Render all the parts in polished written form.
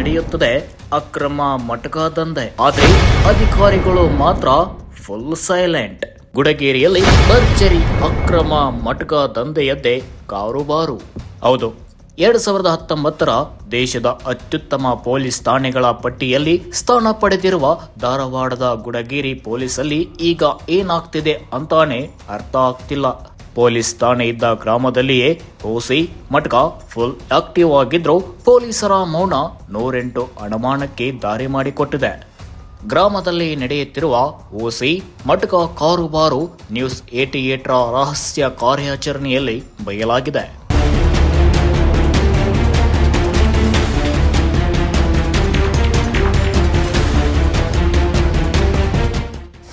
ನಡೆಯುತ್ತದೆ ಅಕ್ರಮ ಮಟಕ ದಂಧೆ. ಆದರೆ ಅಧಿಕಾರಿಗಳು ಮಾತ್ರ ಫುಲ್ ಸೈಲೆಂಟ್. ಗುಡಗೇರಿಯಲ್ಲಿ ಭರ್ಜರಿ ಅಕ್ರಮ ಮಟಕ ದಂಧೆಯದ್ದೇ ಕಾರುಬಾರು. ಹೌದು, 2019ರ ದೇಶದ ಅತ್ಯುತ್ತಮ ಪೊಲೀಸ್ ಠಾಣೆಗಳ ಪಟ್ಟಿಯಲ್ಲಿ ಸ್ಥಾನ ಪಡೆದಿರುವ ಧಾರವಾಡದ ಗುಡಗೇರಿ ಪೊಲೀಸಲ್ಲಿ ಈಗ ಏನಾಗ್ತಿದೆ ಅಂತಾನೆ ಅರ್ಥ ಆಗ್ತಿಲ್ಲ. ಪೊಲೀಸ್ ಠಾಣೆ ಇದ್ದ ಗ್ರಾಮದಲ್ಲಿಯೇ ಓಸಿ ಮಟಕ ಫುಲ್ ಆಕ್ಟಿವ್ ಆಗಿದ್ರು ಪೊಲೀಸರ ಮೌನ 108 ಅನುಮಾನಕ್ಕೆ ದಾರಿ ಮಾಡಿಕೊಟ್ಟಿದೆ. ಗ್ರಾಮದಲ್ಲಿ ನಡೆಯುತ್ತಿರುವ ಓಸಿ ಮಟಕ ಕಾರುಬಾರು ನ್ಯೂಸ್ 88ರ ರಹಸ್ಯ ಕಾರ್ಯಾಚರಣೆಯಲ್ಲಿ ಬಯಲಾಗಿದೆ.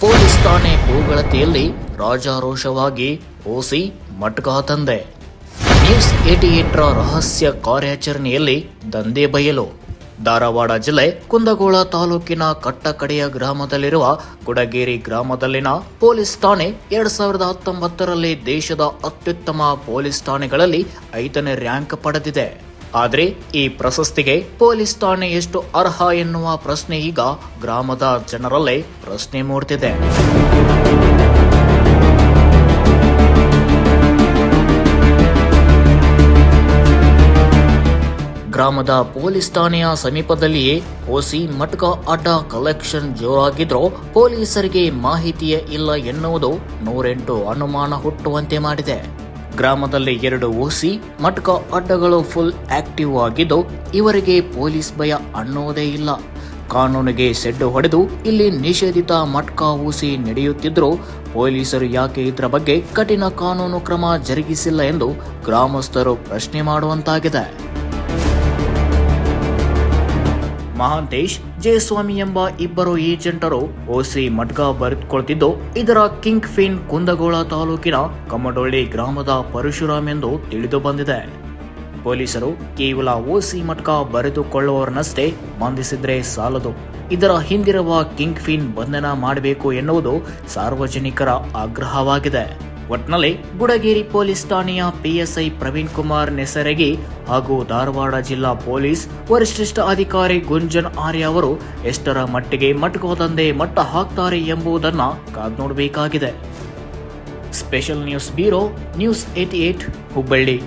ಪೊಲೀಸ್ ಠಾಣೆ ಭೂಗಳತೆಯಲ್ಲಿ ರಾಜಾರೋಷವಾಗಿ ಓಸಿ ಮಟಕ ದಂಧೆ. ನ್ಯೂಸ್ 88ರ ರಹಸ್ಯ ಕಾರ್ಯಾಚರಣೆಯಲ್ಲಿ ದಂಧೆ ಬಯಲು. ಧಾರವಾಡ ಜಿಲ್ಲೆ ಕುಂದಗೋಳ ತಾಲೂಕಿನ ಕಟ್ಟಕಡೆಯ ಗ್ರಾಮದಲ್ಲಿರುವ ಗುಡಗೇರಿ ಗ್ರಾಮದಲ್ಲಿನ ಪೊಲೀಸ್ ಠಾಣೆ 2019ರಲ್ಲಿ ದೇಶದ ಅತ್ಯುತ್ತಮ ಪೊಲೀಸ್ ಠಾಣೆಗಳಲ್ಲಿ 5ನೇ ರ್ಯಾಂಕ್ ಪಡೆದಿದೆ. ಆದರೆ ಈ ಪ್ರಶಸ್ತಿಗೆ ಪೊಲೀಸ್ ಠಾಣೆ ಎಷ್ಟು ಅರ್ಹ ಎನ್ನುವ ಪ್ರಶ್ನೆ ಈಗ ಗ್ರಾಮದ ಜನರಲ್ಲೇ ಪ್ರಶ್ನೆ ಮೂಡ್ತಿದೆ. ಗ್ರಾಮದ ಪೊಲೀಸ್ ಠಾಣೆಯ ಸಮೀಪದಲ್ಲಿಯೇ ಓಸಿ ಮಟಕ ಅಡ್ಡ ಕಲೆಕ್ಷನ್ ಜೋರಾಗಿದ್ರೂ ಪೊಲೀಸರಿಗೆ ಮಾಹಿತಿಯೇ ಇಲ್ಲ ಎನ್ನುವುದು 108 ಅನುಮಾನ ಹುಟ್ಟುವಂತೆ ಮಾಡಿದೆ. ಗ್ರಾಮದಲ್ಲಿ 2 ಓಸಿ ಮಟಕ ಅಡ್ಡಗಳು ಫುಲ್ ಆಕ್ಟಿವ್ ಆಗಿದ್ದು ಇವರಿಗೆ ಪೊಲೀಸ್ ಭಯ ಅನ್ನೋದೇ ಇಲ್ಲ. ಕಾನೂನಿಗೆ ಸೆಡ್ಡು ಹೊಡೆದು ಇಲ್ಲಿ ನಿಷೇಧಿತ ಮಟಕ ಓಸಿ ನಡೆಯುತ್ತಿದ್ದರೂ ಪೊಲೀಸರು ಯಾಕೆ ಇದರ ಬಗ್ಗೆ ಕಠಿಣ ಕಾನೂನು ಕ್ರಮ ಜರುಗಿಸಿಲ್ಲ ಎಂದು ಗ್ರಾಮಸ್ಥರು ಪ್ರಶ್ನೆ ಮಾಡುವಂತಾಗಿದೆ. ಮಹಾಂತೇಶ್, ಜಯಸ್ವಾಮಿ ಎಂಬ ಇಬ್ಬರು ಏಜೆಂಟರು ಓಸಿ ಮಟಕ ಬರೆದುಕೊಳ್ತಿದ್ದು ಇದರ ಕಿಂಗ್ ಫಿನ್ ಕುಂದಗೋಳ ತಾಲೂಕಿನ ಕಮ್ಮಡೊಳ್ಳಿ ಗ್ರಾಮದ ಪರಶುರಾಮ್ ಎಂದು ತಿಳಿದು ಬಂದಿದೆ. ಪೊಲೀಸರು ಕೇವಲ ಓಸಿ ಮಟಕ ಬರೆದುಕೊಳ್ಳುವವರನ್ನಷ್ಟೇ ಬಂಧಿಸಿದ್ರೆ ಸಾಲದು, ಇದರ ಹಿಂದಿರುವ ಕಿಂಗ್ ಫಿನ್ ಬಂಧನ ಮಾಡಬೇಕು ಎನ್ನುವುದು ಸಾರ್ವಜನಿಕರ ಆಗ್ರಹವಾಗಿದೆ. ಒಟ್ನಲ್ಲಿ ಗುಡಗೇರಿ ಪೊಲೀಸ್ ಠಾಣೆಯ ಪಿಎಸ್ಐ ಪ್ರವೀಣ್ ಕುಮಾರ್ ನೆಸರಗಿ ಹಾಗೂ ಧಾರವಾಡ ಜಿಲ್ಲಾ ಪೊಲೀಸ್ ವರಿಷ್ಠ ಅಧಿಕಾರಿ ಗುಂಜನ್ ಆರ್ಯ ಅವರು ಎಷ್ಟರ ಮಟ್ಟಿಗೆ ಮಟಕ ದಂಧೆ ಮಟ್ಟ ಹಾಕ್ತಾರೆ ಎಂಬುದನ್ನು ಕಾದು ನೋಡಬೇಕಾಗಿದೆ. Special news bureau, news 88 Hubballi.